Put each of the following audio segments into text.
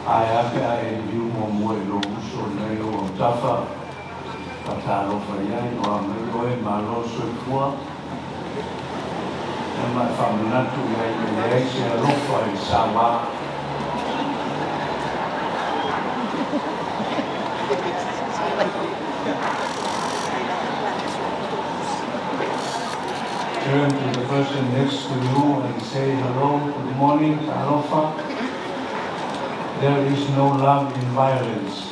ai ake ai liu mo moe lo uso nei o tafa patalo faiai o a me oe malo soe fua e mai whamanatu iai e lei se alofa i sawa Turn to the person next to you and say hello, good morning, alofa. There is no love in violence.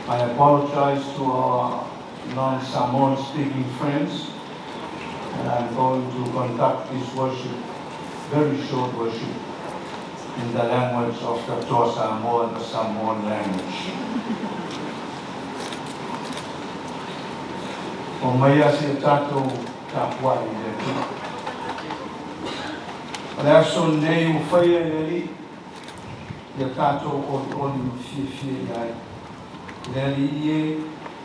I apologize to our non-Samoan speaking friends, and I'm going to conduct this worship, very short worship, in the language of the Toa Samoa, the Samoan language. O mai ase tātou tāpua i le tu. Le aso nei u whaia i eri, ia tātou o fie ai. Le ali ie,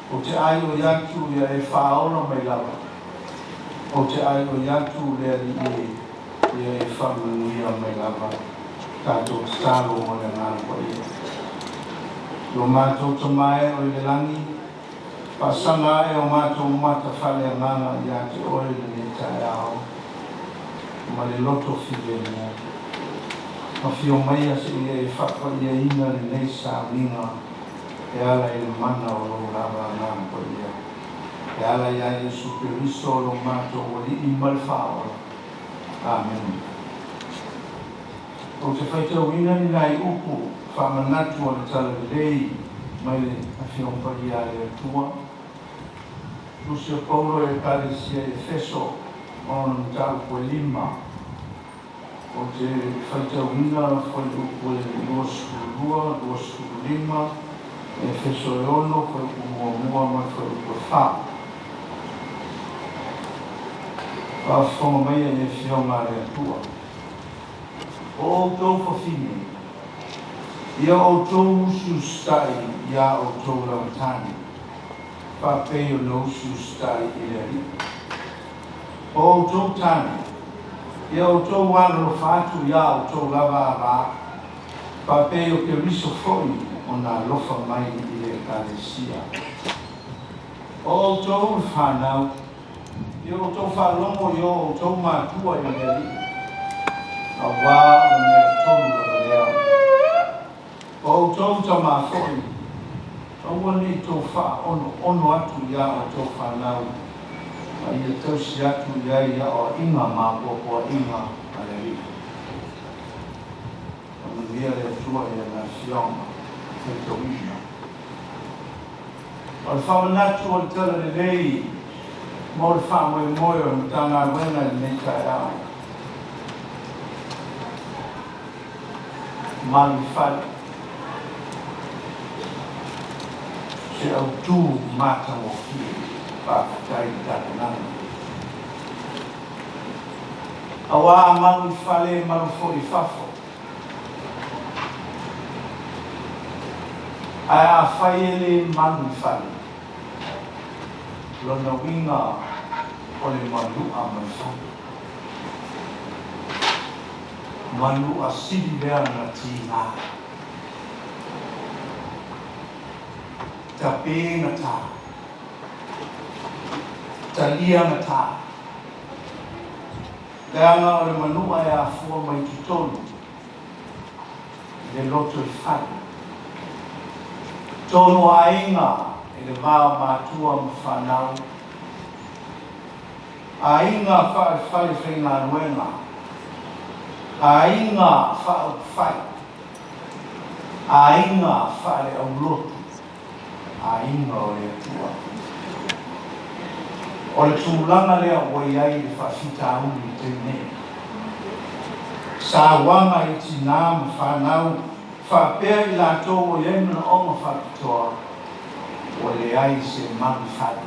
o te ai o iatu ia e whaona mai lava. O te ai o iatu le ali ie, ia e whamanuia mai lava. Tātou tālo o le ngāna kwa ia. Lo mātou tamae o le langi, pasanga e o mātou mata whale nganga ia te ore ni tae ao. Ma le loto whiwe mua. Ma whio mai ase ia e whakwa ia ina le nei sa minga e ala i le mana o lo lava ngana ko ia. E ala ia e superiso lo mātou o li i malwhaola. Amen. O te whaitau ina ni nai upu whamanatu o le tala lei mai le whio mpari a le tua. Lucio Paulo e Palesia e Feso on tau po lima. O te whaitauina foi upo e duas lima, e Feso e ono foi mua mai foi upo wha. A whonga mai e whionga rea tua. O tau whawhine, ia o tau usu stai, ia o tau rautani. Papei o no sustai i leri. O tau tani, ia o tau wano whātu ia o tau lava rā. Papei o ke riso foi o nā lofa mai i le kāresia. O tau whanau, ia o tau whalongo ia o tau mātua i leri. A wā o mea tonu lava lea. O tau tamā foi, aua nei tō wha ono atu ia o tō whanau. A ia tausi atu ia o inga māpo o inga a le ri. A munia le tua ia na whionga, te tō ina. O le whamanatu o le tala le rei, mo le whamoe moe o mtanga wena i nei tai au. Malu Fale. Se au tū mata o fie, whakatai tāta nana. Awa Malu Fale maru fori fafo. Ai a whaiele Malu Fale. Lona winga o le Malu a mai fale. Malu a siri lea na tīna. Ta pēna tā, ta lianga tā. Leanga o le manua e a fua mai ki tonu, le loto i whare. Tonu a inga e le vāo mātua ma whanau. A inga whare whenga nuenga. A inga whao whai. A inga whare au lotu. A inga o le tua. O le tūlanga lea o iai le whawhita uli tēne. Sa wanga i tina ma whanau, whapea i la tō o iemna o ma whakitoa, o le ai se Malu Fale.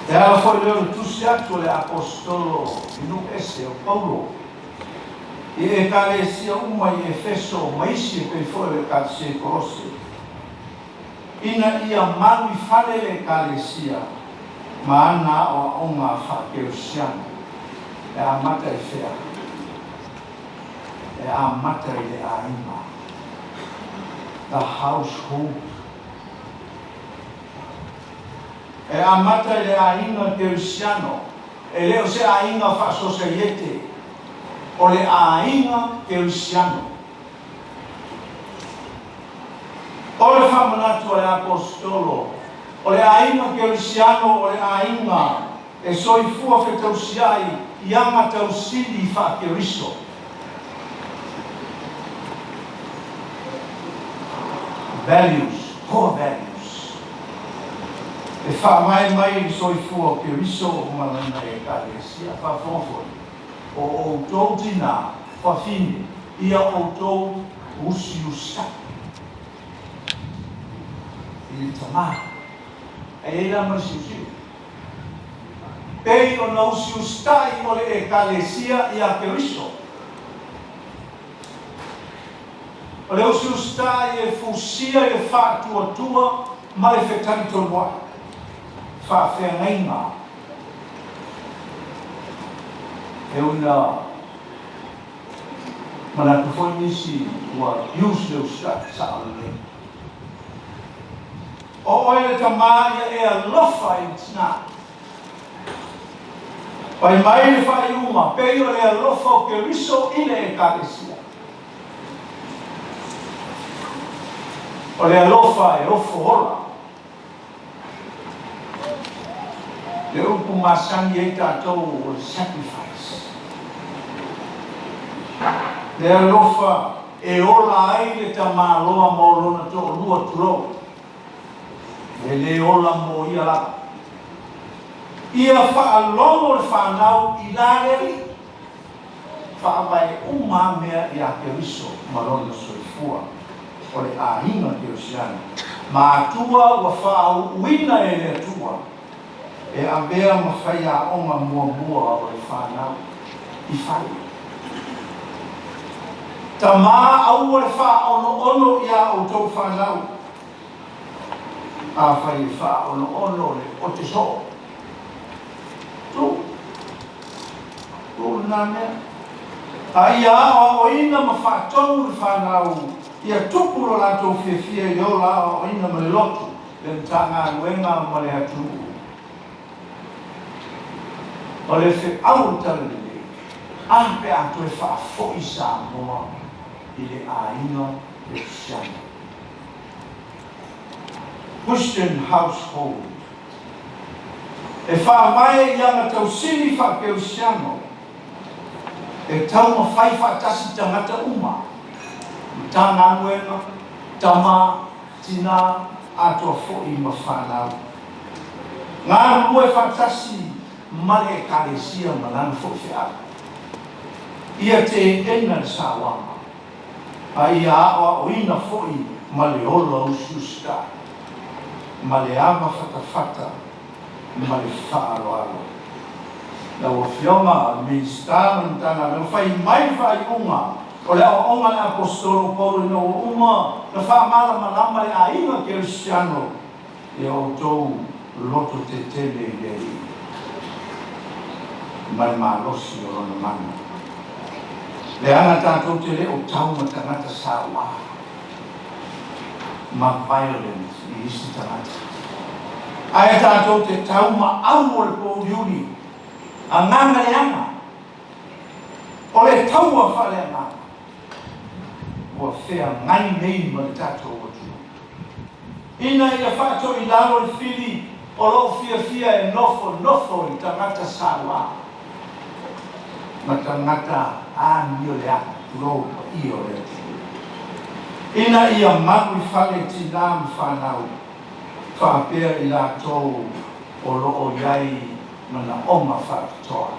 Te ala foi leo le tusi atu le apostolo inu ese o Paulo. I e kale sia uma i Efeso, maisi e pei foi le kalse korose. Ina ia Malu Fale le kalesia, ma ana o onga whakeo siana, e a mata e whea. e amata I le ainga. The household. E amata I le ainga Cristiano. E leo se ainga fa societe. O le ainga Cristiano. O le whamanatu e apostolo. O le ainga Cristiano, o le ainga e soifua whetausiai I anga tausili wha Keriso. Values, core values. E wha mai soifua Keriso o malana e kalesia, wha whonfoi. O outou tina, wha fine, ia outou usiusa. I tama. E ela masiusiu. Pei o na usiustai o le e kalesia I a Keriso. O le usiustai e fusia e whātua ma le whetani tonua. Whawhengainga. E una mana kufoi nisi ua use le ustai sa alane. O oile tamāia e alofa I tina. Pai mai le whaiuma, pei o le alofa o Keriso I le e kalesia. O le alofa e ofo ora. Le upu masani e tātou o sacrifice. Le alofa e ola ai le tamāloa maurona to o lua turo. E le ola mo ia laka. Ia whaalongo le whanau I laleri. Whaawai mea I a Keriso marona soifua. O le ahinga Kerisiana. Ma atua ua whaau uina e le atua. E ambea mawhai a onga mua o le whanau I whai. Tamā au le whaono ia o tau whanau. A whai whaono le o te so. Tu nā mea. A ia o ina ma whātonu le whanau. Ia tupuro lātou whiawhia I o la o ina ma le lotu. Le mtanga nguenga ma le atu. O le whi au tala le. Ampe atu e whaafoi sa moa I le ainga le siana. Christian household. E whaamai ianga tausini whakeusiano. E tau ma whai whaatasi tangata uma. Tanga nguenga, tama, tina, atua fo'i ma whanau. Ngā rue whaatasi male e kalesia malana fo'i whiaka. Ia te enga sa wama. A ia awa o ina fo'i male ola ususta. Male ama whatawhata. Male whaaroaro. Na o whionga ministar mtana me whai mai whai unga. O le onga le apostolo Paulo no uma na whaamara malama le ainga Kerisiano. E o tou loto te tele I lei. Mai malosi o rona mana. Le ana tātou te le o tau ma tangata sawa. Ma violence I isi tangata. Aia tātou te tau ma au o le pōriuri. A nganga le anga. O le tau a whale a nganga. Ua whea ngai nei ma le tātou o tu. Ina I a whātou I lalo le whiri o lo fia e nofo I tangata sawa. Ma tangata ni o le anga. Lo I o le tu. Ina I a Malu Fale tina mwhanau. Whapea I lātou o lo o iai mana oma whakatoa.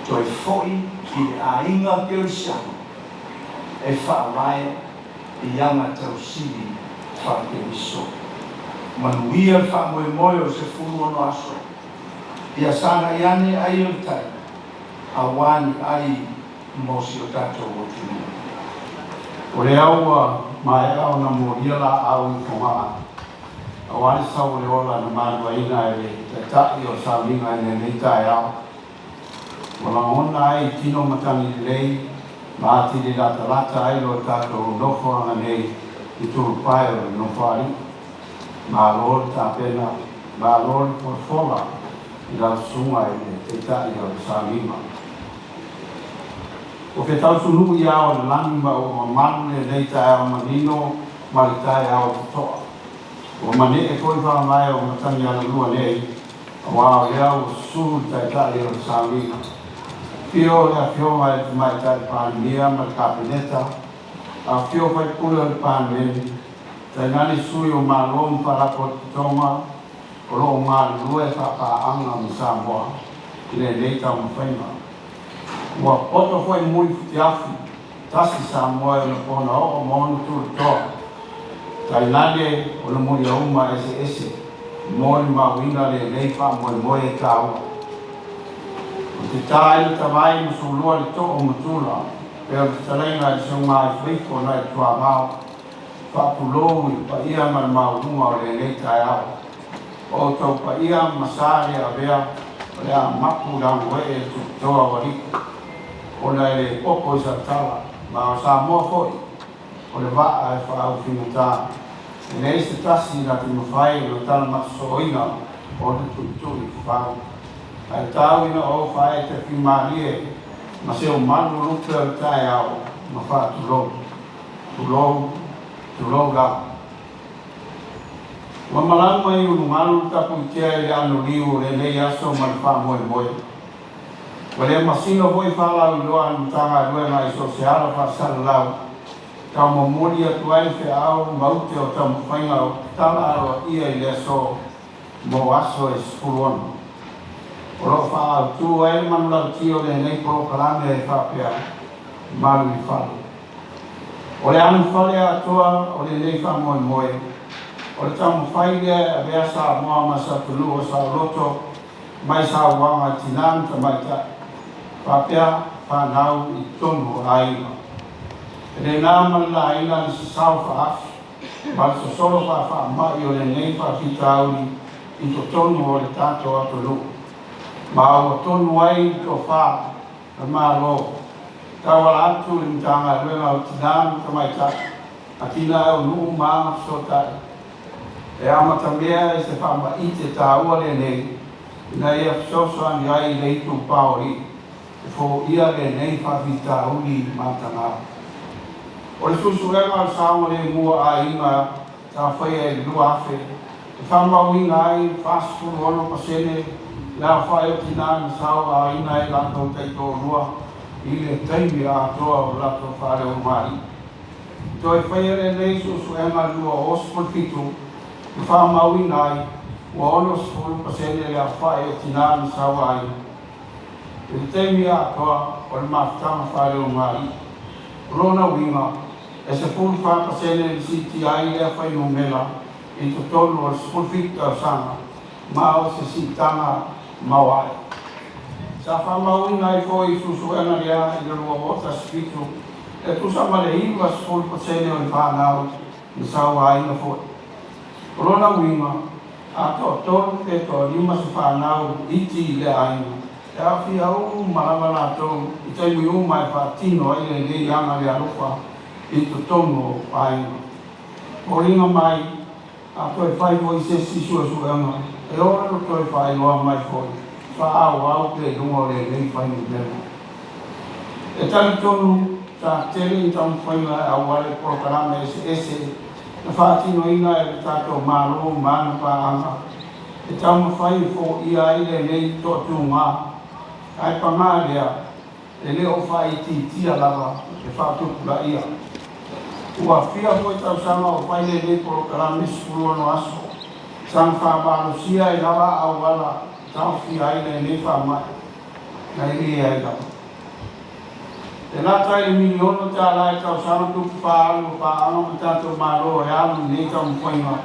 Toi foi I le ainga Kerisiano. E whaawai I anga tausiri whakeriso. Manuia whamoe o se furu ono aso. Ia sana iane ai o tai. Awani ai mosi o tātou o tunu. O le aua mai au na moria la au I kongaa. Awani sau le ola na marua ina e le tai o salinga e le leita e au. Wala ona ai tino matani lei Mati di lata ai lo tato nofo anga nei i turu pai o nofo ari. Malor tapena, malor por fola i la sunga i te tai o salima. O ke tau sunu ia o langima o manu le nei tai o manino ma le tai o toa. O mane e koi wha mai o matangi ala lua nei wa o lea o suru tai tai o salima. Fio le a fio mai mai tai pānia ma kapineta a fio pai pula le pāneni tai ngani sui o malom parapo tonga o lo ngā lue whakaanga mi Samoa i le nei tau mawhainga. Ua poto foi mui te afi tasi Samoa i le pona o monu tūru toa. Tai nane o le mui auma ese moi mawina le nei wha moe e tāua. Te tāi ta vai mo sulua le to'o matula, pero te talenga i sunga i whiko na i tua mau, whapulou i pa ia man maunga o le nei tai au. O tau pa ia masare a vea, o le a mapu rangu e tu toa wariko. O na le poko i sa tala, ma o sa mua foi, o le waa e whaau whimutaa. E nei se tasi na te mawhai o tala masoina o le tutui whau. Ai tau ina o whae te whimarie, ma se o manu rupe o tai au, ma wha tulou lau. Wa malangu ai unu manu tapu i tia i anu liu le nei aso ma le wha moe. Wa le masino hoi whalau i loa anu tanga rue mai so se ala wha sala lau. Tau mamuri atu ai whi au maute o tau mwhainga o tala aro ia i le so mo aso e spuluonu. O lo wha tu e manu lau tio le nei poro kalame e whapea Malu i Fale. O le anu Fale atua o le nei wha moe. O le tamu whaile a bea sa moa ma sa tulu o sa loto mai sa wanga tinan ta mai ta. Whapea whanau i tonu o aina. E le nā mani la aina ni sa sau whaafi. Ma le sosoro wha mai o le nei wha fita auri i to tonu o le tato ato lu. Ma o tonu ai to wha na mā lo. Tawala atu le mtanga ruenga o tinan ta mai ta. A tina e o nuu maa sotai. E amata mea e se whama i te tāua le nei. Ina ia fisoso ani ai le itu paori. E fo ia le nei whawita uli mātanga. O le susu ema o saunga le mua a inga ta whaia e lua afe. E whama winga ai whasfuru ono pasene. La whae o tina ni sau a inga e lato teito lua. I le teimi a toa o lato whare o mai. Toi whaia le nei susu ema lua o spulpitu. I whamauina ai, ua ono sifuru pasene le a whae o tina ni sawa ai. E te teimi a toa o le mawhitanga whare o mai. Rona winga, e se furu wha pasene ni siti ai le a whai no mela, i to tonu o sifuru fita o sanga, ma o se sitanga mawai. Sa whamauina ai fo i susu ena rea i le lua ota spitu, e tusa ma le iwa sifuru pasene o i whanau ni sawa ai na fo. Rona winga, a to tonu te to lima se whanau iti le aina. E a fi au marama la tonu, i te miu mai whatino ai le nei anga le alupa i to tonu o aina. O ringa mai, a to e whai voi se sisua suanga, e ora no to e whai loa mai foi. Wha au te lungo le nei whai ni mena. E tali tonu, ta tele i tamu whainga au wale prokarame ese na whaatino ina e tato Malu, mana paanga. E tamu whai fo ia ile nei totu ngā. Ai pangārea, e leo whai tia lava, e whaatupula ia. Ua whia hoi tau sanga o whai le nei porokarame sipuru ano aso. Sang whaamalusia e lava au wala, tau whia ile nei whaamai. Na ili e lava. E nata e miliono te ala e tau sana tupu pāalu pāanga me tātou Malu e alu nei tau mpoinga.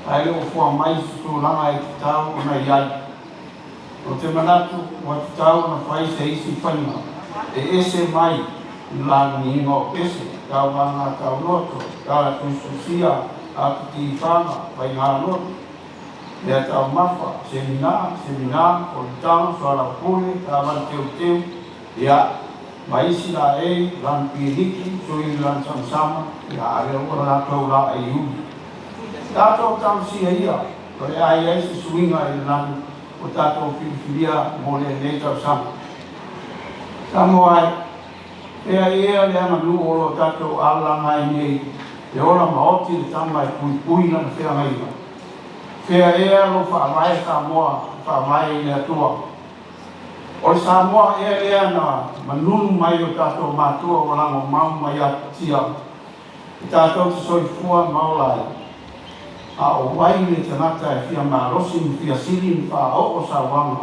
Ai leo fua mai sutu langa e te tau o na iai. O te manatu o te tau na whai se isi whainga. E ese mai la ni ingo pese. Tau wanga tau noto. Tau a tususia a tuti whanga whai ngā noto. Lea tau mawha. Semina, o le tau, whala pule, tau teu. Ia. maisi la lan piliki sui lan sama ya ale ora tau la iu tato tam sia ia ole ai se suinga lan o tato filia mo le tau sama ai ia le Malu o tato ala ngai nei e ora maoti le tama pui na fea mai fea ia lo fa mai fa mai le tua o Samoa ea na manunu mai o tato matua o lango mau mai atia tato te soifua maulai a o wai le tanata e fia marosi ni fia siri ni fa o sawanga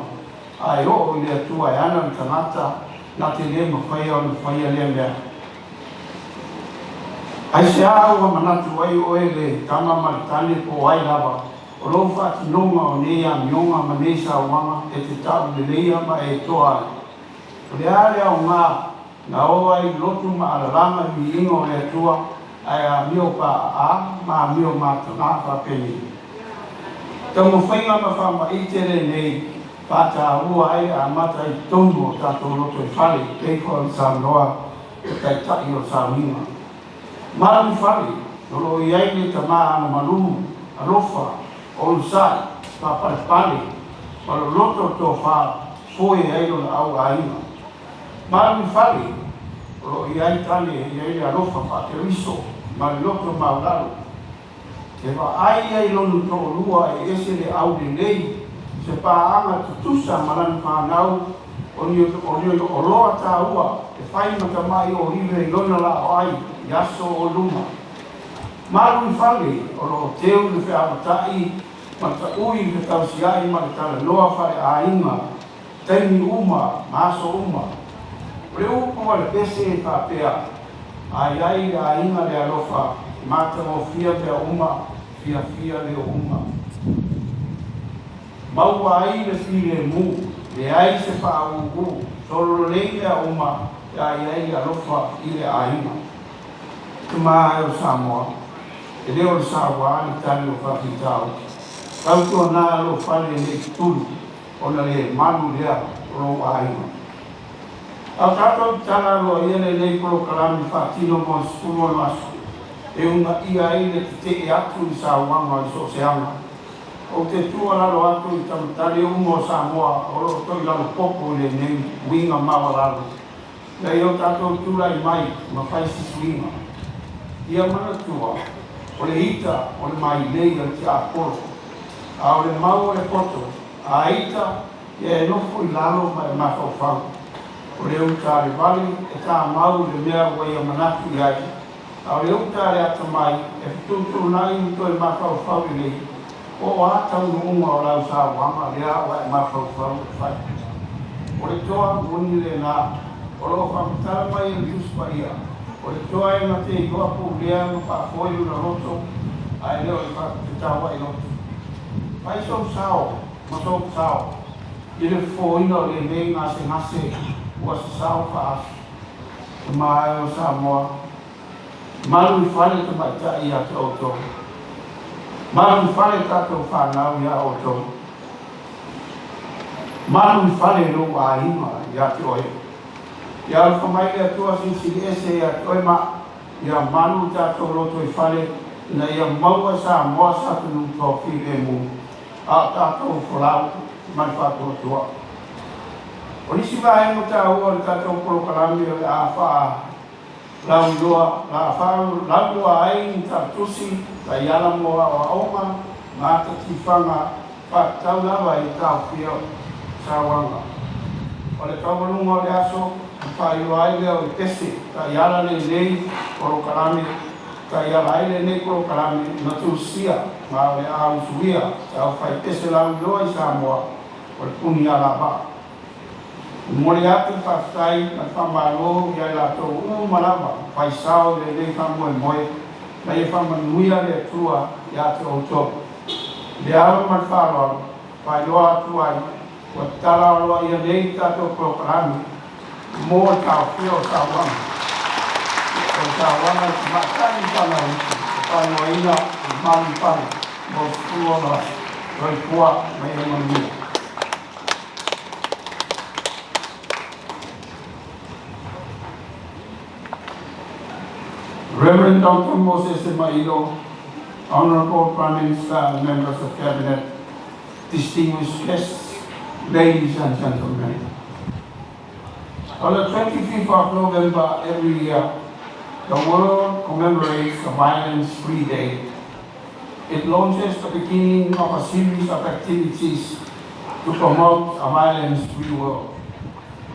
ai o le tua e ana ni tanata na te le mawhaia o ni whaia lea mea ai se aua manatu ai o e le kama maritane po ai lava o lo fa tinonga o nea mionga manesa wanga e te tau le leia ma e toa o le ale au ngā na o ai lotu ma alalanga mi ingo e tua ai a mio pa a ma mio ma tana pa peni ta mo whainga ma whama i tere nei pata ua ai a mata i tongo o tato loto i Fale kei koa sa noa o tai tai o sa minga Malu Fale o lo i ai le tama ana Malu alofa o sai pa pale pa loto to fa foi ai o au ai Malu Fale o i ai tale i ai a lofa pa te riso ma loto maularo te va ai lo to lua e ese le au de lei se pa anga tutusa malan pa nau o ni o loa ta ua e fai mata mai o hive lona la ai yaso o luma Malu Fale o lo teu le fea matai ma ta ui le tau siai ma le tala loa whare a inga taimi uma, maso uma le upo le pese e pāpea ai a inga le alofa mata o fia pea uma fia le uma maua ai le file mu le ai se wha ugu solo le a uma ai alofa i le a inga tuma o Samoa e leo le Samoa ni tani o whakitau Kautua nā lo Fale ne tulu o na le Malu lea o lo aima. Au tātou tana lo iene nei kolo kalami whātino mo skulu o masu. E unga ia ele te te atu i sa wanga i so seanga. O te tua lalo atu i tamatare umo Samoa o lo toi lalo popo le nei winga mawa lalo. Nei o tātou tūrai mai ma whaisi swinga. Ia mana tua o le hita o le mai nei al te aporo. A o le mau le poto, a ita e nofo i lalo ma e mawhawhau. O le uta le vali e tā mau le mea wai a manatu i ai. A o le uta le ata mai e tutu nai i toi mawhawhau i lei. O atau no unga o lau sa wama le a wai mawhawhau i whai. O le toa muni le nā, o lo whamitara mai e uspa ia. O le toa e na te i wapu lea no whakoi una roto, a e leo i whakitawa i roto. Pai so sao, ma so sao. Ile foina le nei ngase ua se sao pa asu. Ma e o Samoa. Malu Fale te maita i a te oto. Malu Fale tato whanau i a oto. Malu Fale no a ima i a te oe. I a alfa mai le atua sinsiri ese i a te oe ma. I a Malu tato loto i Fale. Na i a maua Samoa sa te nuto file mu. A tātou wholau mai whātua tua. O nisi wahe mo tā ua le tātou koro karami o le a wha lau loa ai ni tā tusi ta iala mo a aoma ma ta tifanga whātau lawa i tāu whio sāwanga. O le kawarunga o le aso whai o ai leo i pese ta iala le nei koro karami ka ia laile nei koro karami na tusia ma le a usuia ta fai pese lau loa i Samoa o le puni ala ba mori atu pastai na whamalo i ai lato malama fai sao le nei whamoe moe na i whamanuia le atua i atu o to le awa man whalo fai loa atu ai o tala loa i nei tato koro karami mo tau whio Samoa o Samoa ki makani whana hiki, whanua ina Malu Fale, mo kuona roi kua mai e mangia. Reverend Dr. Moses Malu, Honorable Prime Minister and members of Cabinet, distinguished guests, ladies and gentlemen. On the 25th of November every year, the world commemorates the Violence-Free Day. It launches the beginning of a series of activities to promote a violence-free world.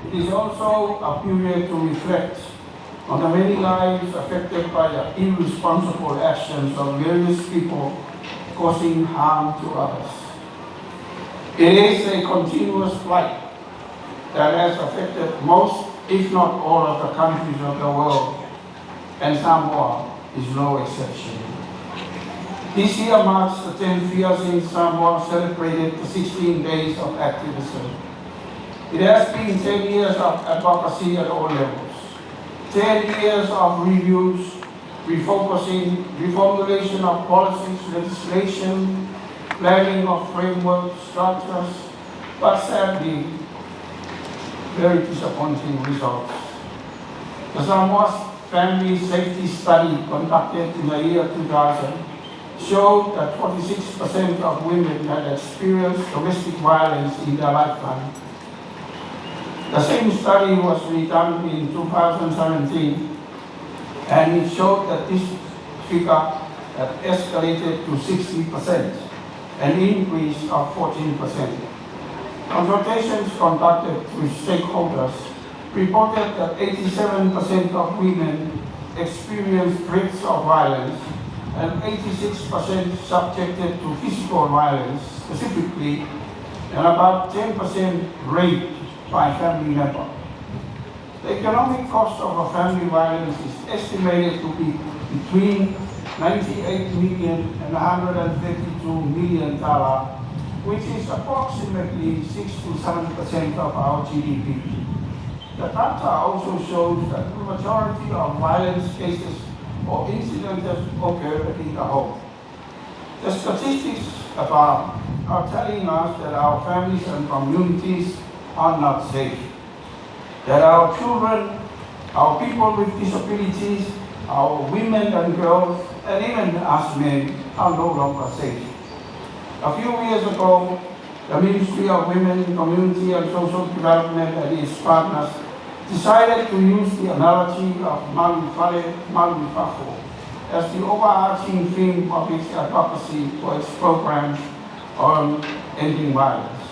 It is also a period to reflect on the many lives affected by the irresponsible actions of various people causing harm to others. It is a continuous fight that has affected most, if not all, of the countries of the world, and Samoa is no exception. This year marks the 10th year since Samoa celebrated the 16 days of activism. It has been 10 years of advocacy at all levels, 10 years of reviews, refocusing, reformulation of policies, legislation, planning of framework structures, but sadly, very disappointing results. The Samoa Family Safety Study conducted in the year 2000 showed that 46% of women had experienced domestic violence in their lifetime. The same study was redone in 2017, and it showed that this figure had escalated to 60%, an increase of 14%. Consultations conducted with stakeholders reported that 87% of women experienced threats of violence and 86% subjected to physical violence specifically, and about 10% raped by family members. The economic cost of a family violence is estimated to be between $98 million and $132 million, which is approximately 6 to 7% of our GDP. The data also shows that the majority of violence cases or incidents occur in the home. The statistics above are telling us that our families and communities are not safe, that our children, our people with disabilities, our women and girls, and even us men are no longer safe. A few years ago, the Ministry of Women, Community and Social Development and its partners decided to use the analogy of Malu, Fale, Malu, as the overarching theme of its advocacy for its programs on ending violence.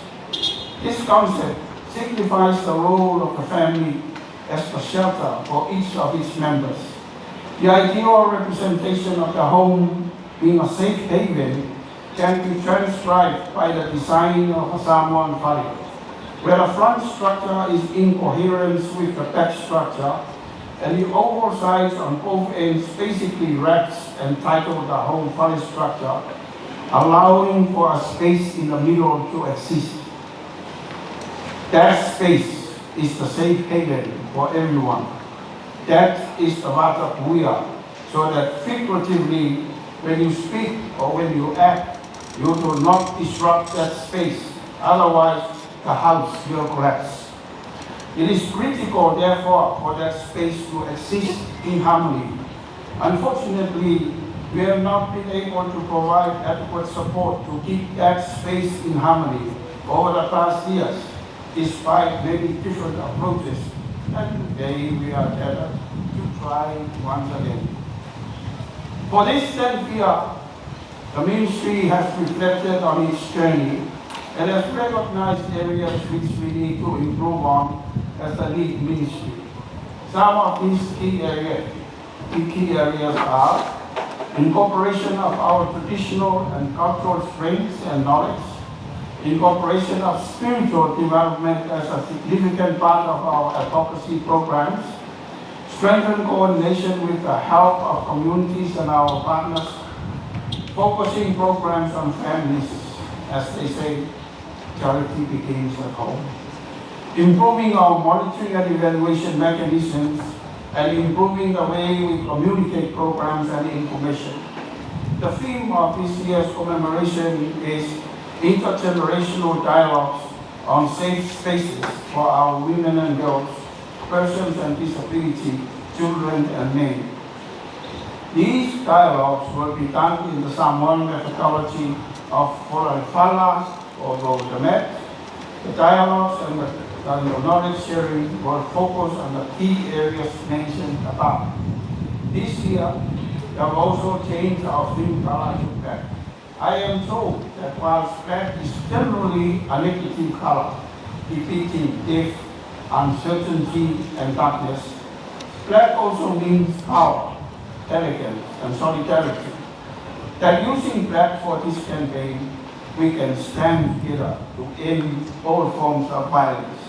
This concept signifies the role of the family as a shelter for each of its members. The ideal representation of the home being a safe haven can be transcribed by the design of a Samoan Fale, where the front structure is in coherence with the back structure, and the oval sides on both ends basically wraps and title the whole Fale structure, allowing for a space in the middle to exist. That space is the safe haven for everyone. That is the Vata Puya, so that figuratively, when you speak or when you act, you do not disrupt that space, otherwise the house will collapse. It is critical, therefore, for that space to exist in harmony. Unfortunately, we have not been able to provide adequate support to keep that space in harmony over the past years, despite many different approaches. And today we are gathered to try once again. For this 10th year, the ministry has reflected on its journey and has recognized areas which we need to improve on as a lead ministry. Some of these key areas are incorporation of our traditional and cultural strengths and knowledge, incorporation of spiritual development as a significant part of our advocacy programs, strengthen coordination with the help of communities and our partners, focusing programs on families, as they say, charity begins at home. Improving our monitoring and evaluation mechanisms, and improving the way we communicate programs and information. The theme of this year's commemoration is intergenerational dialogues on safe spaces for our women and girls, persons and disability, children and men. These dialogues will be done in the Samoan methodology of Fale or the MET. The dialogues and the knowledge sharing will focus on the key areas mentioned above. This year, we have also changed our theme color to black. I am told that while black is generally a negative color, depicting death, uncertainty, and darkness, black also means power, elegance, and solidarity. That using black for this campaign, we can stand together to end all forms of violence.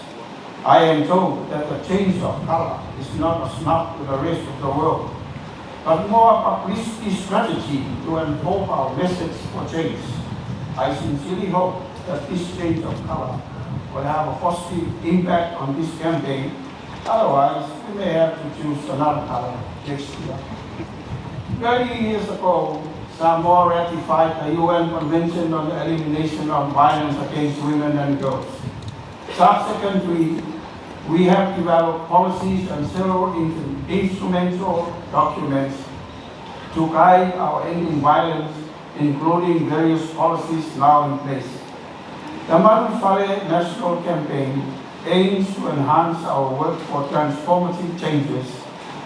I am told that the change of color is not a snub to the rest of the world, but more a publicity strategy to enforce our message for change. I sincerely hope that this change of color will have a positive impact on this campaign. Otherwise, we may have to choose another color next year. 30 years ago, Samoa ratified the UN Convention on the Elimination of Violence Against Women and Girls. Subsequently, we have developed policies and several instrumental documents to guide our ending violence, including various policies now in place. The Malu Fale National Campaign aims to enhance our work for transformative changes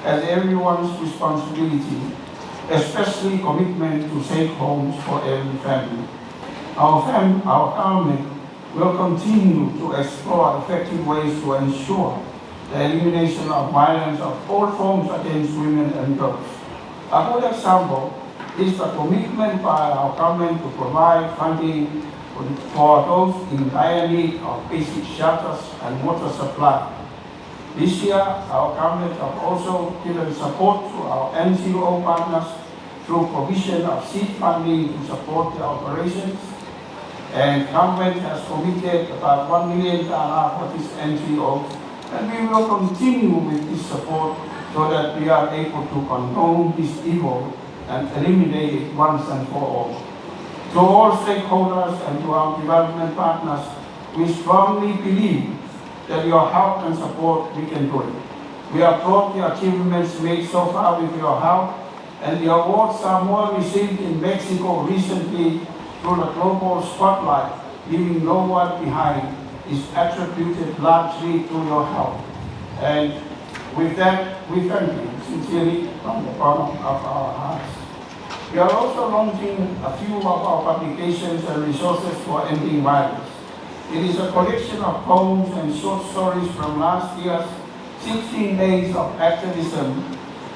as everyone's responsibility, especially commitment to safe homes for every family. Our government will continue to explore effective ways to ensure the elimination of violence of all forms against women and girls. A good example is the commitment by our government to provide funding for those in dire need of basic shelters and water supply. This year, our government has also given support to our NGO partners through provision of seed funding to support their operations. And government has committed about $1 million for these NGOs, and we will continue with this support so that we are able to condone this evil and eliminate it once and for all. To all stakeholders and to our development partners, we strongly believe that your help and support, we can do it. We applaud the achievements made so far with your help, and the awards Samoa received in Mexico recently through the global spotlight, leaving no one behind, is attributed largely to your help. And with that, we thank you sincerely from the bottom of our hearts. We are also launching a few of our publications and resources for ending violence. It is a collection of poems and short stories from last year's 16 days of activism,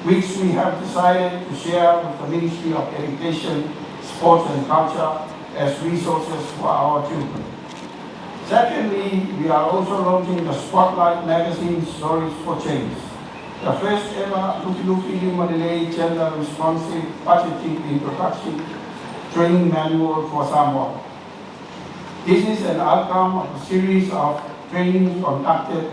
which we have decided to share with the Ministry of Education, Sports and Culture as resources for our children. Secondly, we are also launching the Spotlight magazine Stories for Change, the first ever Lufi Manilei Gender Responsive Budgeting Introduction Training Manual for Samoa. This is an outcome of a series of trainings conducted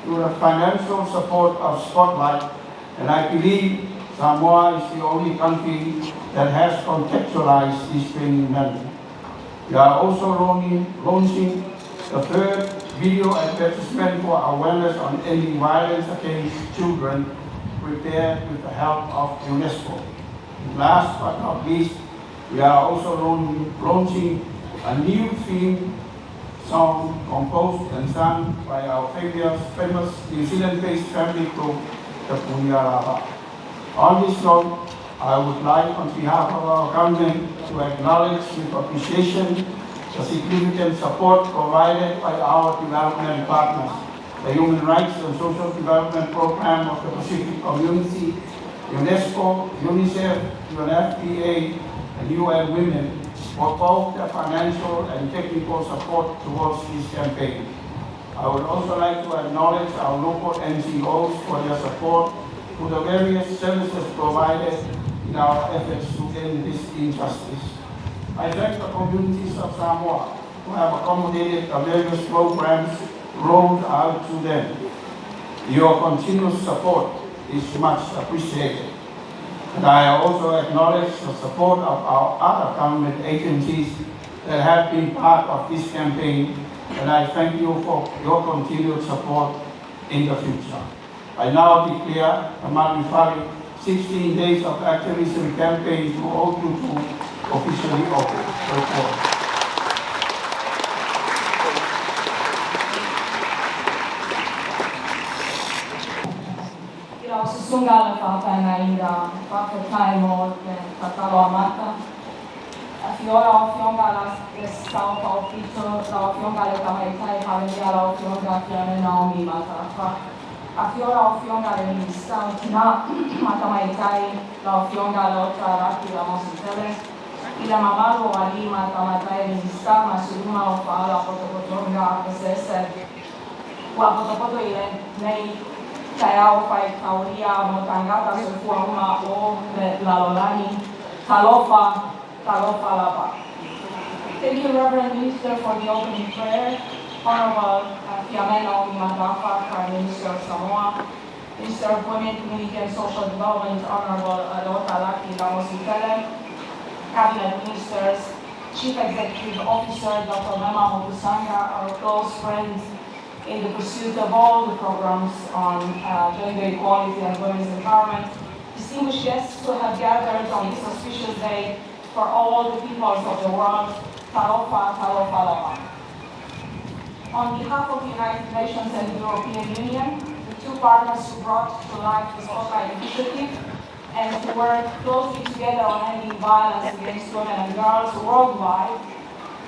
through the financial support of Spotlight, and I believe Samoa is the only country that has contextualized this training manual. We are also launching the third video advertisement for awareness on ending violence against children, prepared with the help of UNESCO. And last but not least, we are also launching a new theme song composed and sung by our famous New Zealand-based family group, the Punyarava. On this note, I would like, on behalf of our government, to acknowledge with appreciation the significant support provided by our development partners, the Human Rights and Social Development Program of the Pacific Community, UNESCO, UNICEF, UNFPA, and UN Women, for both their financial and technical support towards this campaign. I would also like to acknowledge our local NGOs for their support to the various services provided in our efforts to end this injustice. I thank the communities of Samoa who have accommodated the various programs rolled out to them. Your continuous support is much appreciated. And I also acknowledge the support of our other government agencies that have been part of this campaign, and I thank you for your continued support in the future. I now declare the Malu Fale 16 days of activism campaign to 022 officially open. Susungala whakanaira, whakatai mō te tatalo amata. Fiora o Fiongala e stau pao pito, la o Fiongala kamaitai halengia la o Fiongala fiane Naomi mata. A Fiora o Fiongala ni stau tina matamaitai la o Fiongala o taraki la mositele. Ila mamaru o ali matamaitai ni stau masuruma o Fale potopotonga esese. Ua potopoto ile nei Kaya fai kauria mo tangata sufua uma o lalolani talofa lapa. Thank you, Reverend Minister, for the opening prayer. Honorable Fiamena Omimadafa, Prime Minister of Samoa, Minister of Women, Community and Social Development, Honorable Adota Laki Ramositele, Cabinet Ministers, Chief Executive Officer Dr. Mema Mopusanga, our close friends in the pursuit of all the programs on gender equality and women's empowerment, distinguished guests who have gathered on this auspicious day for all the peoples of the world, talofa lapa. On behalf of the United Nations and the European Union, the two partners who brought to life the Spotlight Initiative and who work closely together on ending violence against women and girls worldwide,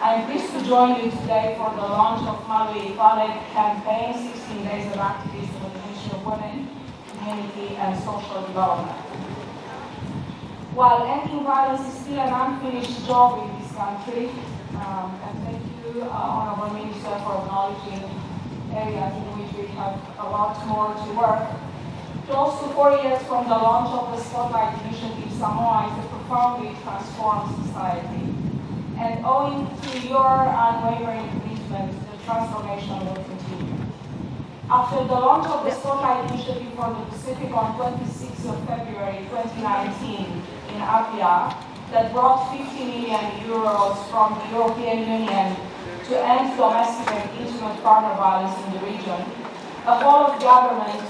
I am pleased to join you today for the launch of Malu Fale campaign, 16 days of activism with the issue of women, community, and social development. While ending violence is still an unfinished job in this country, and thank you, Honorable Minister, for acknowledging areas in which we have a lot more to work. Close to 4 years from the launch of the Spotlight Initiative, Samoa is a profoundly transformed society. And owing to your unwavering commitment, the transformation will continue. After the launch of the Spotlight Initiative for the Pacific on 26th of February 2019 in Apia, that brought 50 million euros from the European Union to end domestic and intimate partner violence in the region, a whole of government,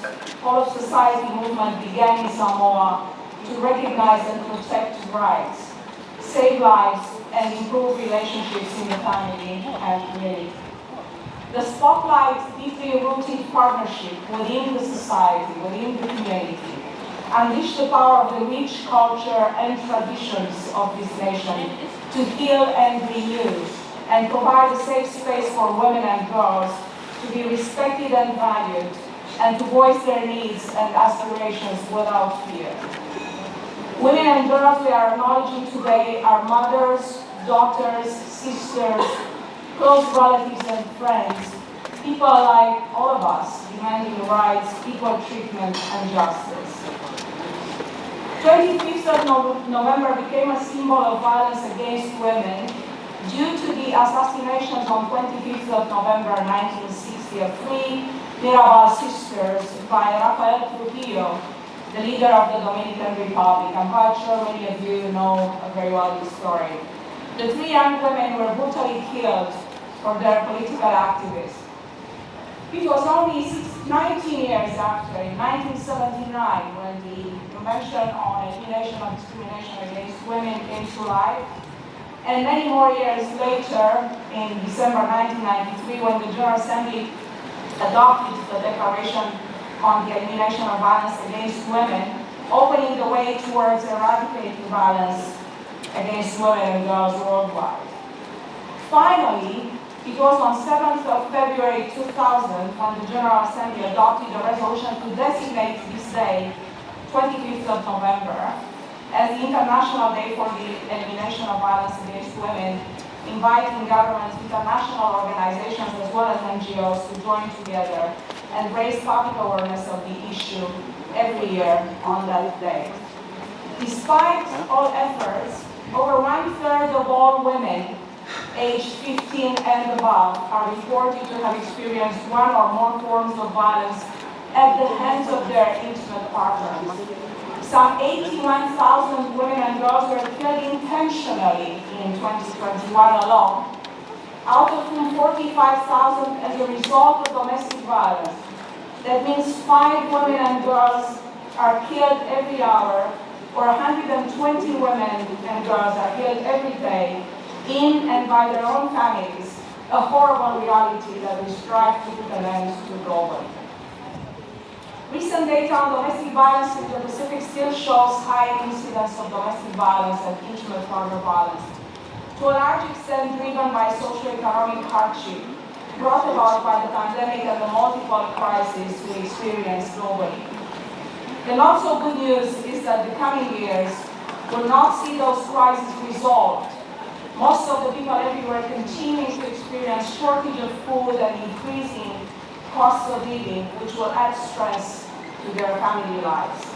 whole of society movement began in Samoa to recognize and protect rights, save lives, and improve relationships in the family and community. The Spotlight deeply rooted partnership within the society, within the community, unleash the power of the rich culture and traditions of this nation to heal and renew, and provide a safe space for women and girls to be respected and valued, and to voice their needs and aspirations without fear. Women and girls we are acknowledging today are mothers, daughters, sisters, close relatives and friends, people like all of us, demanding rights, equal treatment, and justice. 25th of November became a symbol of violence against women due to the assassinations on 25th of November 1960 of three Mirabal sisters by Rafael Trujillo, the leader of the Dominican Republic. I'm quite sure many of you know very well this story. The three young women were brutally killed for their political activism. It was only 19 years after, in 1979, when the Convention on Elimination of Discrimination Against Women came to life, and many more years later, in December 1993, when the General Assembly adopted the Declaration on the Elimination of Violence Against Women, opening the way towards eradicating violence against women and girls worldwide. Finally, it was on 7th of February 2000 when the General Assembly adopted a resolution to designate this day, 25th of November, as the International Day for the Elimination of Violence Against Women, inviting governments, international organizations, as well as NGOs to join together and raise public awareness of the issue every year on that day. Despite all efforts, over 1/3 of all women aged 15 and above are reported to have experienced one or more forms of violence at the hands of their intimate partners. Some 81,000 women and girls were killed intentionally in 2021 alone, out of whom 45,000 as a result of domestic violence. That means 5 women and girls are killed every hour, or 120 women and girls are killed every day in and by their own families, a horrible reality that we strive to put an end to globally. Recent data on domestic violence in the Pacific still shows high incidence of domestic violence and intimate partner violence, to a large extent driven by socioeconomic hardship brought about by the pandemic and the multiple crises we experience globally. The not so good news is that the coming years will not see those crises resolved. Most of the people everywhere continue to experience shortage of food and increasing costs of living, which will add stress to their family lives.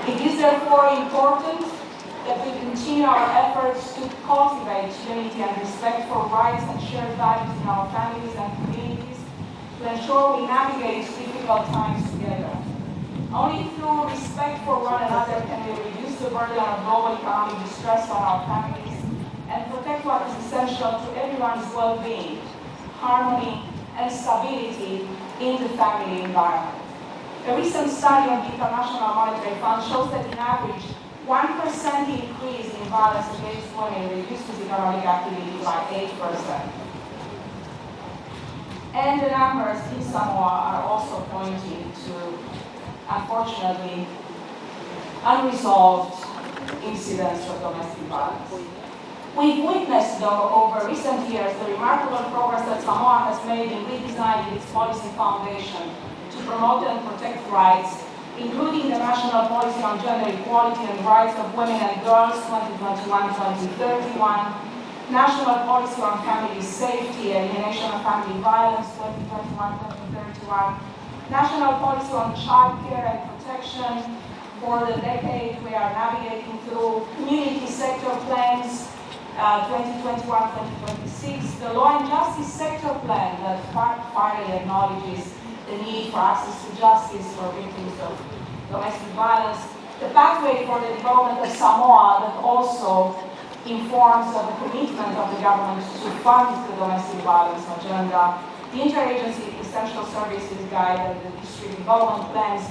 It is therefore important that we continue our efforts to cultivate unity and respect for rights and shared values in our families and communities to ensure we navigate difficult times together. Only through respect for one another can we reduce the burden of global economic distress on our families and protect what is essential to everyone's well-being, harmony, and stability in the family environment. A recent study of the International Monetary Fund shows that in average, 1% increase in violence against women reduces economic activity by 8%. And the numbers in Samoa are also pointing to, unfortunately, unresolved incidents of domestic violence. We've witnessed, though, over recent years, the remarkable progress that Samoa has made in redesigning its policy foundation to promote and protect rights, including the National Policy on Gender Equality and Rights of Women and Girls 2021-2031, National Policy on Family Safety, Elimination of Family Violence 2021-2031, National Policy on Child Care and Protection for the decade we are navigating through, community sector plans 2021-2026, the Law and Justice Sector Plan that finally acknowledges the need for access to justice for victims of domestic violence, the pathway for the development of Samoa that also informs of the commitment of the government to fund the domestic violence agenda, the Interagency Essential Services Guide and the District Development Plans,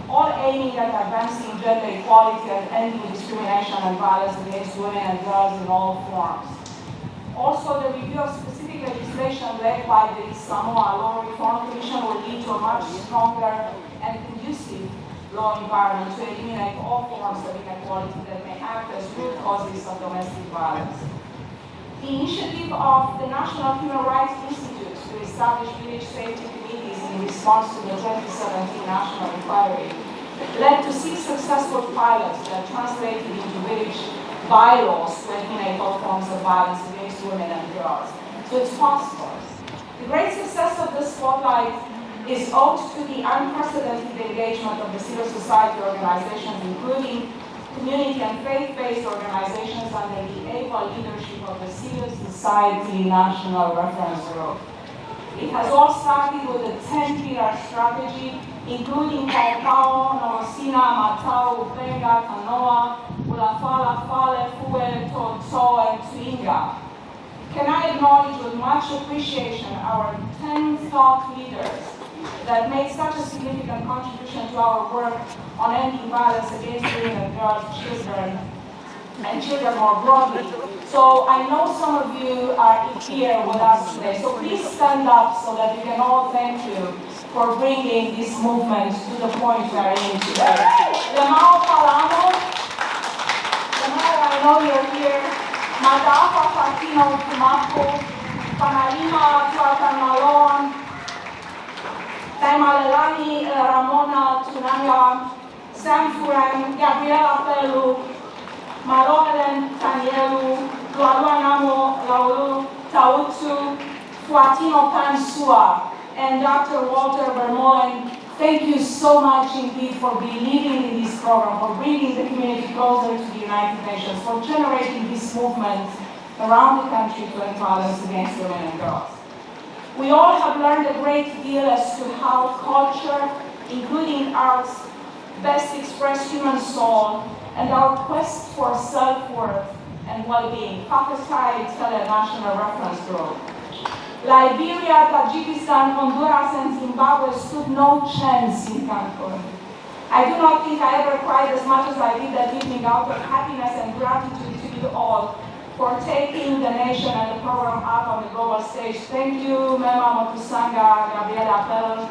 all aiming at advancing gender equality and ending discrimination and violence against women and girls in all forms. Also, the review of specific legislation led by the Samoa Law Reform Commission will lead to a much stronger and conducive law environment to eliminate all forms of inequality that may act as root causes of domestic violence. The initiative of the National Human Rights Institute to establish village safety committees in response to the 2017 national inquiry led to 6 successful pilots that translated into village bylaws to eliminate all forms of violence against women and girls. So it's possible. The great success of this spotlight is owed to the unprecedented engagement of the civil society organizations, including community and faith-based organizations under the able leadership of the Civil Society National Reference Group. It has all started with a 10-pillar strategy, including Paopao, Nomosina, Matau, Upega, Tanoa, Ulafala, Fale, Fale, Tonso, and Tuinga. Can I acknowledge with much appreciation our 10 thought leaders that made such a significant contribution to our work on ending violence against women and girls, children, and children more broadly. So I know some of you are here with us today, so please stand up so that we can all thank you for bringing this movement to the point we are in today. Lemao Palamo, Lemao, I know you're here. Madafa Fatino Tumapo, Panalima Tuatan Malon, Taimalelani Ramona Tunanga, Sam Furan, Gabriela Pelu, Marohelen Tanielu, Lualuanamo Laulu, Tautu, Fuatino Pansua, and Dr. Walter Vermeulen. Thank you so much indeed for believing in this program, for bringing the community closer to the United Nations, for generating this movement around the country to end violence against women and girls. We all have learned a great deal as to how culture, including arts, best express human soul and our quest for self-worth and well-being. Pakistan is a national reference group. Liberia, Tajikistan, Honduras, and Zimbabwe stood no chance in Cancun. I do not think I ever cried as much as I did that evening out of happiness and gratitude to you all for taking the nation and the program up on the global stage. Thank you, Mema Motusanga, Gabriela Fale,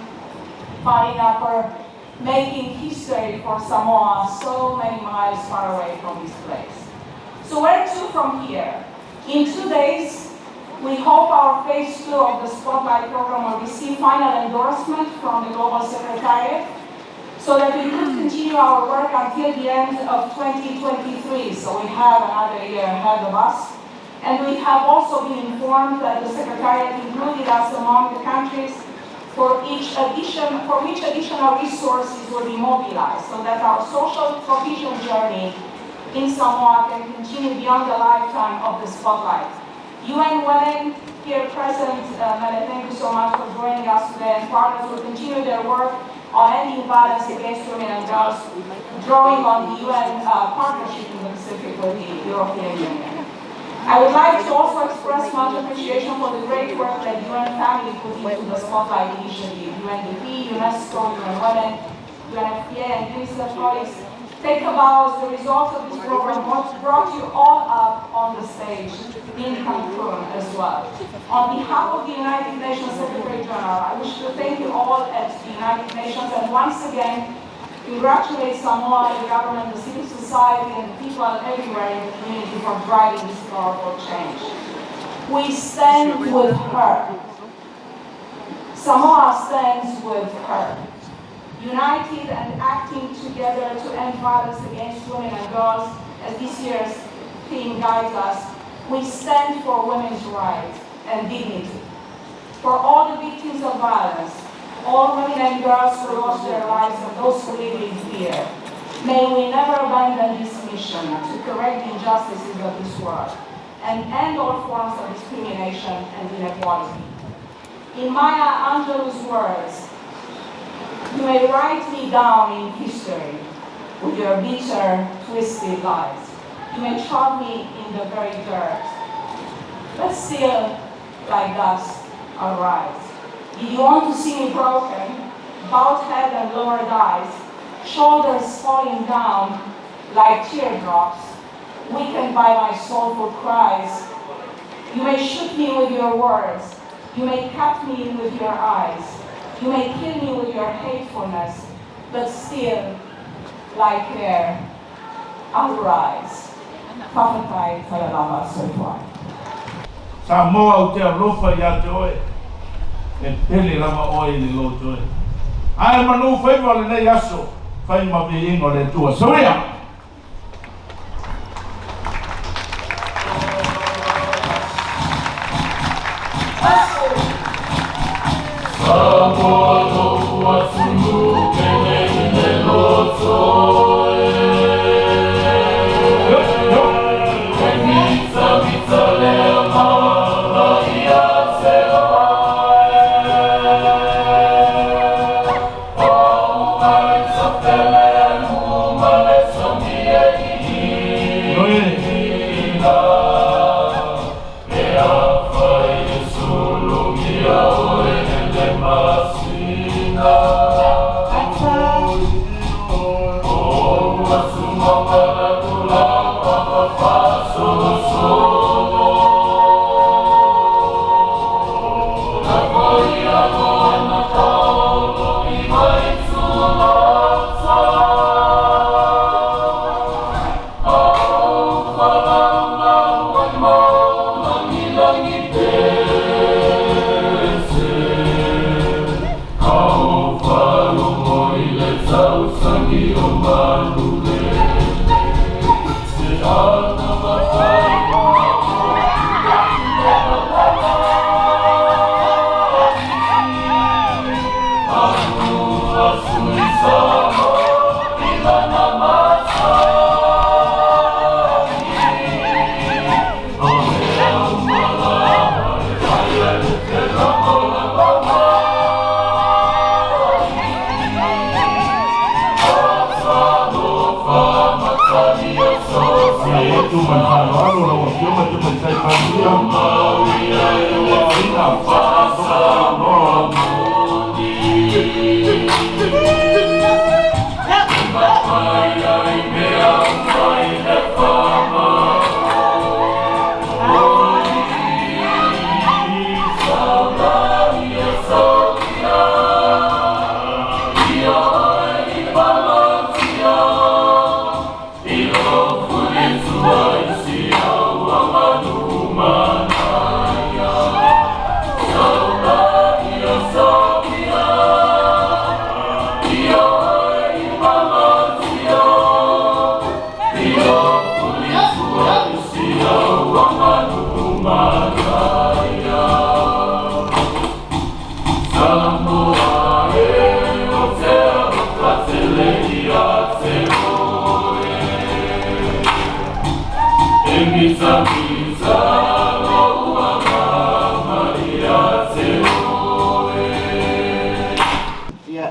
Marina, for making history for Samoa so many miles far away from this place. So where to from here? In 2 days, we hope our phase 2 of the Spotlight program will receive final endorsement from the Global Secretariat so that we could continue our work until the end of 2023. So we have another year ahead of us. And we have also been informed that the Secretariat included us among the countries for which additional resources will be mobilized so that our social provision journey in Samoa can continue beyond the lifetime of the Spotlight. UN Women here present, Malu, thank you so much for joining us today, and partners will continue their work on ending violence against women and girls, drawing on the UN partnership in the Pacific with the European Union. I would like to also express much appreciation for the great work that UN family put into the Spotlight initiative. UNDP, UNESCO, UN Women, UNFPA, and UNICEF colleagues take about the results of this program brought you all up on the stage in Cancun as well. On behalf of the United Nations Secretary General, I wish to thank you all at the United Nations and once again congratulate Samoa, the government, the civil society, and the people everywhere in the community for driving this powerful change. We stand with her. Samoa stands with her. United and acting together to end violence against women and girls, as this year's theme guides us, we stand for women's rights and dignity. For all the victims of violence, all women and girls who lost their lives and those who live in fear, may we never abandon this mission to correct the injustices of this world and end all forms of discrimination and inequality. In Maya Angelou's words, you may write me down in history with your bitter, twisted lies. You may trod me in the very dirt, but still, like dust, I'll rise. If you want to see me broken, bowed head and lowered eyes, shoulders falling down like teardrops, weakened by my soulful cries, you may shoot me with your words, you may cut me with your eyes, you may kill me with your hatefulness, but still, like air, I'll rise. Papatai Talalama Soifai. Samoa te alofa ya joe, e pele lama oi ni lo joe. Ai manu fai wale nei aso, fai ma vi ingo le tua. Soria!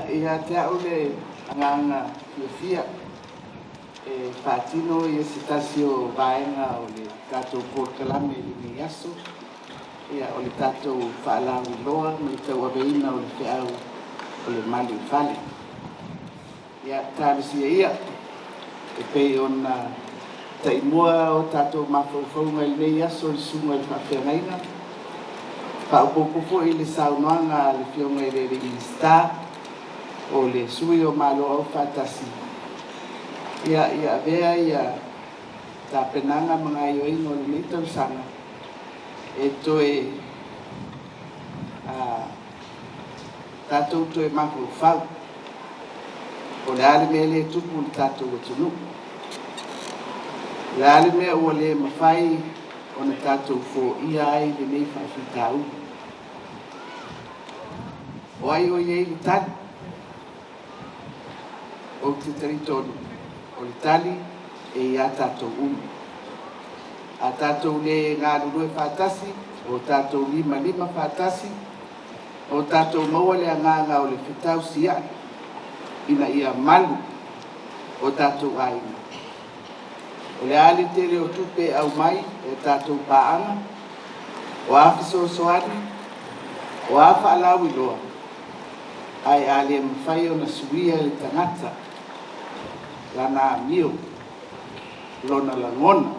Ia te au le anganga fia patino ia se tasi o vaenga o le tatou porkalame i ni aso ia o le tatou whaalau loa me le tau aveina o le whiau o le Malu i Fale. Ia tālesia ia e pei ona taimua o tatou mawhauwhaunga i nei aso i sunga i whawhiangaina. Whaupopofo i le saunoanga le whionga i le star o le sui o malo au whatasi. Ia vea ia ta penanga mga ioingo le mitau sanga e toe tatou toe mahu whau o le ale mea le tupu le tatou o tunu. Le ale mea ua le mawhai o na tatou fo ia ai le nei whawhitau. O ai o iei le tani o te taritonu o le tali e ia tatou umu. A tatou le ngā rurue whātasi, o tatou lima whātasi, o tatou maua le anganga o le whitau sia, ina ia malu o tatou aina. O le ali tele o tupe au mai e tatou paanga, o awhiso soani, o awha alau iloa. Ai ali e mwhai o na suia le tangata, lana mio, lona langona,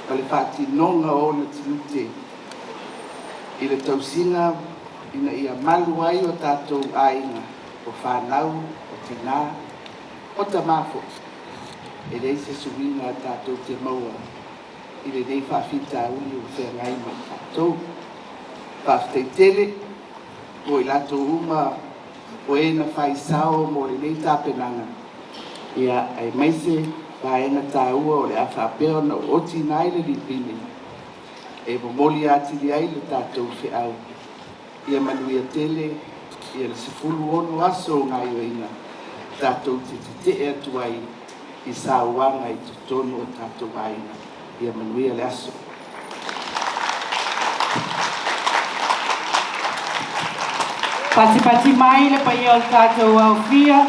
pa le whātinonga o na tinute, i le tausinga ina ia malu ai o tātou aina, o whanau, o tina, o tamafo, e rei se suinga tātou te maua, i le rei whawhita uli o whengai mai tātou, whawhitaitele, o i lato uma, o e na whaisao mo le nei tāpenanga, ia ai maise paenga tāua o le awhapeo na oti nai le lipini. E momoli ati li ai le tātou whiau. Ia manuia tele, ia le sifulu ono aso ngai o ina. Tātou te atu ai i sāuanga i tutono o tātou aina. Ia manuia le aso. Pati mai le pai o tātou au fia.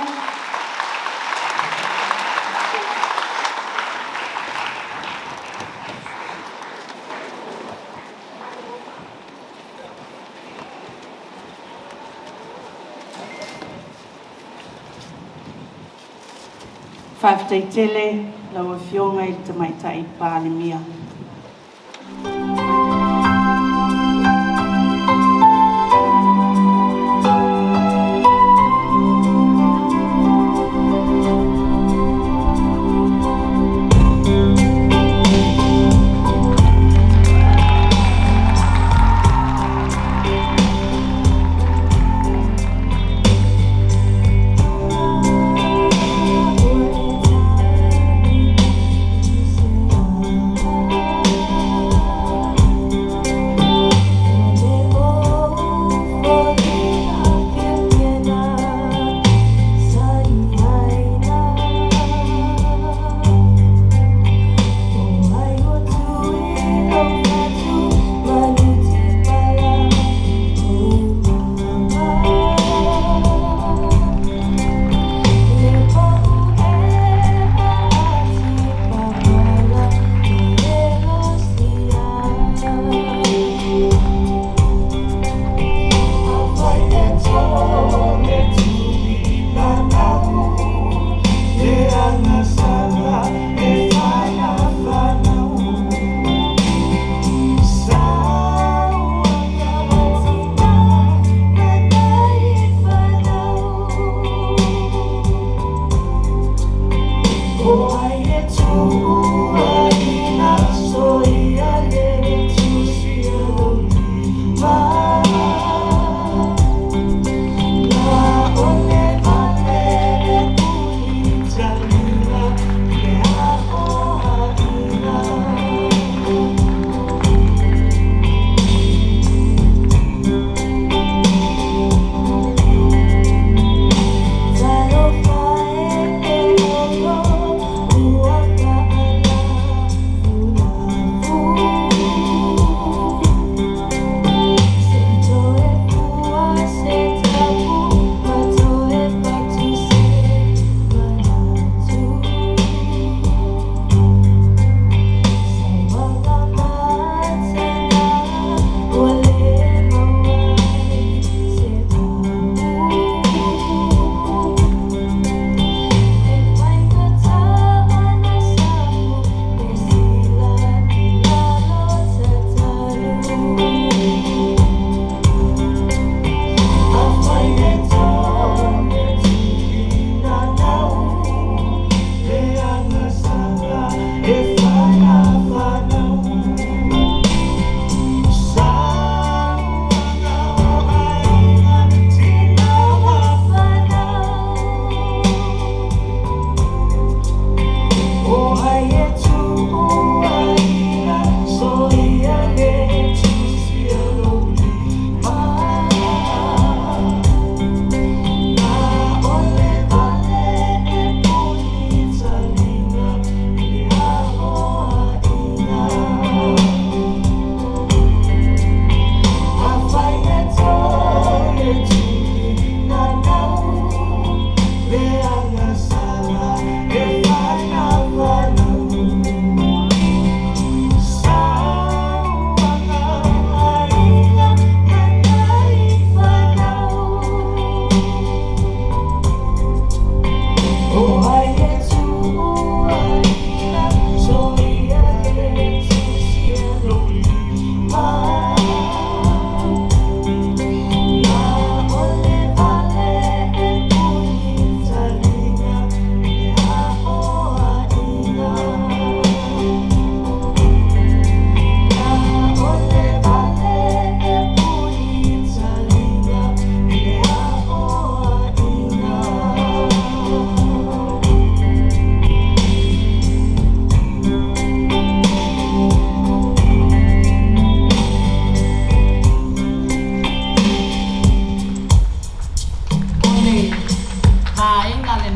Whawhitaitele lau whionga i te maitai pālimia.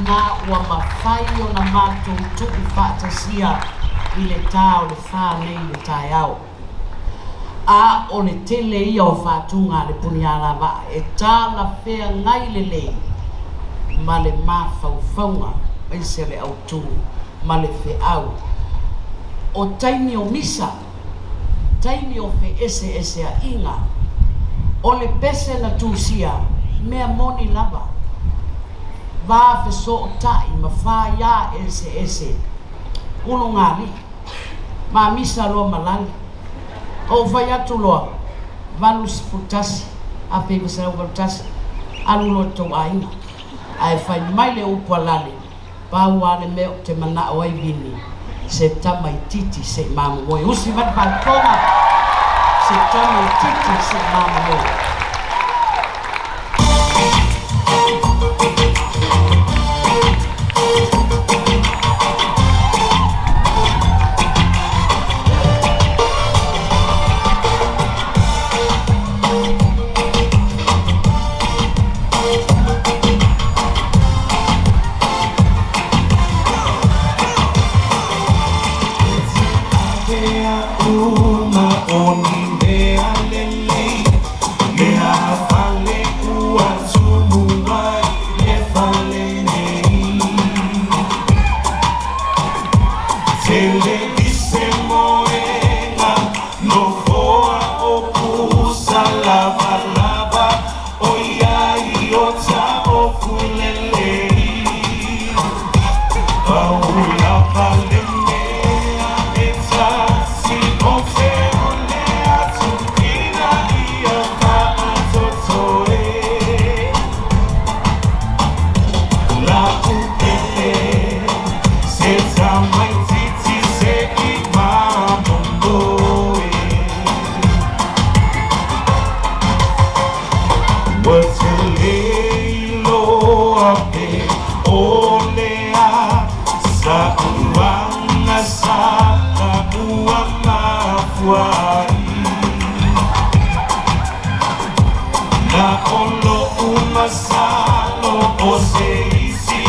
ngā ua mawhai o na mātou tuku whātasia i le tā o le whānei le tai au. A o le tele ia o whātunga le puni ala wa e tā la whea ngai le lei ma le mawhauwhaunga mai se le au tū ma le whe au. O taimi o misa, taimi o whe ese ese a inga, o le pese na tūsia mea moni lava. Vā whe so o tai ma whā ia ese ese. Uno ngāli, ma misa loa malali. O vai atu loa, valu siputasi, a pepe sa uputasi, alu loa tau ainga. Ai whai mai le upu alale, pāu ale meo te mana o ai vini, se tamai titi se mama moi. Usi vat pantonga, se tamai titi se mama moi. Na olo umasalo o seisi,